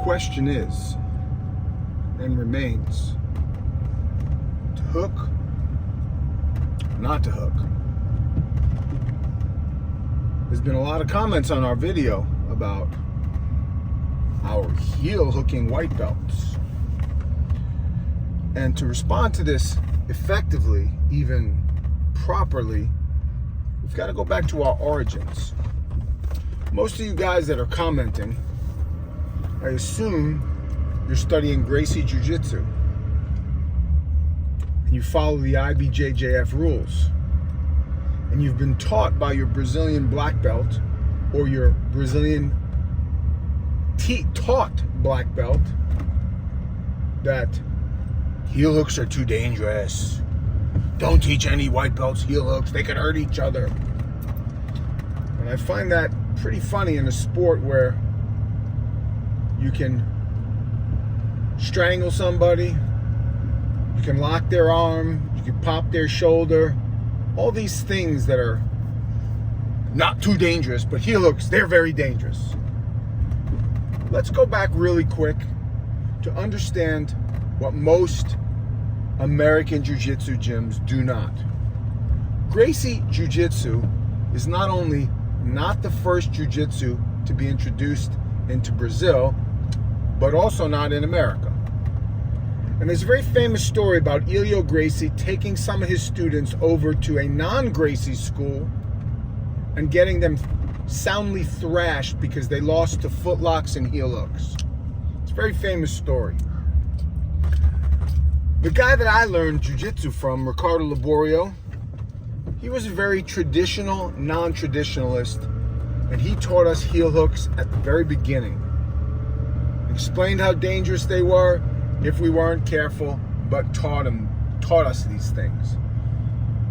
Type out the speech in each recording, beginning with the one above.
question is and remains, to hook, not to hook. There's been a lot of comments on our video about our heel hooking white belts. And to respond to this effectively, even properly, we've got to go back to our origins. Most of you guys that are commenting, I assume you're studying Gracie Jiu-Jitsu and you follow the IBJJF rules, and you've been taught by your Brazilian black belt or your Brazilian taught black belt that heel hooks are too dangerous. Don't teach any white belts heel hooks. They can hurt each other. And I find that pretty funny in a sport where you can strangle somebody, you can lock their arm, you can pop their shoulder, all these things that are not too dangerous, but heel hooks, they're very dangerous. Let's go back really quick to understand what most American Jiu-Jitsu gyms do not. Gracie Jiu-Jitsu is not only not the first Jiu-Jitsu to be introduced into Brazil, but also not in America. And there's a very famous story about Helio Gracie taking some of his students over to a non-Gracie school and getting them soundly thrashed because they lost to footlocks and heel hooks. It's a very famous story. The guy that I learned jiu-jitsu from, Ricardo Laborio, he was a very traditional, non-traditionalist, and he taught us heel hooks at the very beginning. Explained how dangerous they were if we weren't careful, but taught us these things.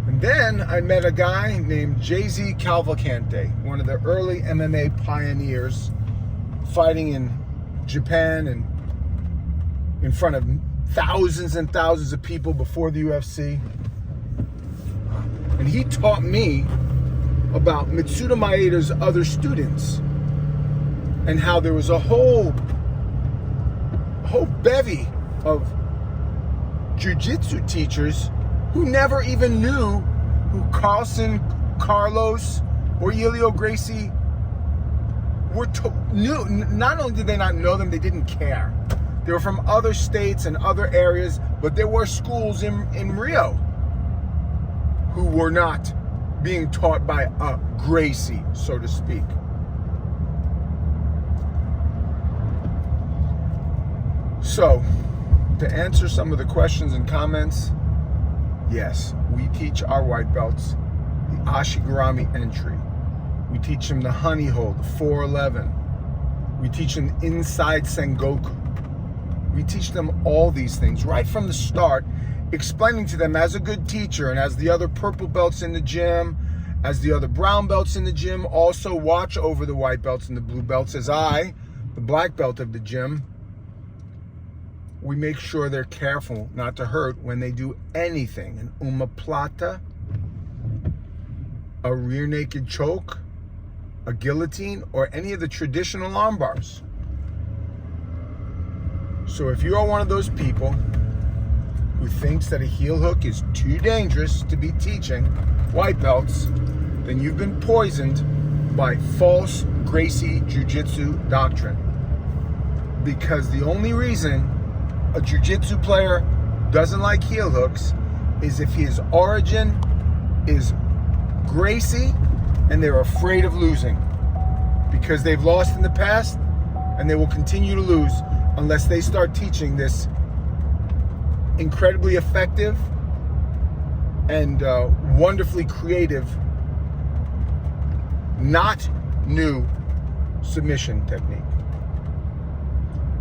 And then I met a guy named JZ Cavalcante, one of the early MMA pioneers, fighting in Japan and in front of thousands and thousands of people before the UFC. And he taught me about Mitsuda Maeda's other students and how there was a whole bevy of jiu-jitsu teachers who never even knew who Carlson, Carlos, or Helio Gracie knew. Not only did they not know them, they didn't care. They were from other states and other areas, but there were schools in Rio who were not being taught by a Gracie, so to speak. So, to answer some of the questions and comments, yes, we teach our white belts the Ashigarami entry. We teach them the honey hold, the 411. We teach them inside Sengoku. We teach them all these things right from the start, explaining to them as a good teacher and as the other purple belts in the gym, as the other brown belts in the gym also watch over the white belts and the blue belts, as I, the black belt of the gym, we make sure they're careful not to hurt when they do anything. An omoplata, a rear naked choke, a guillotine, or any of the traditional arm bars. So if you are one of those people who thinks that a heel hook is too dangerous to be teaching white belts, then you've been poisoned by false Gracie Jiu-Jitsu doctrine. Because the only reason a jiu-jitsu player doesn't like heel hooks is if his origin is Gracie and they're afraid of losing, because they've lost in the past and they will continue to lose unless they start teaching this incredibly effective and wonderfully creative, not new submission technique.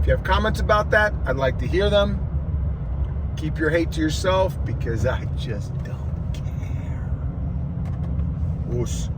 If you have comments about that, I'd like to hear them. Keep your hate to yourself, because I just don't care. Oos.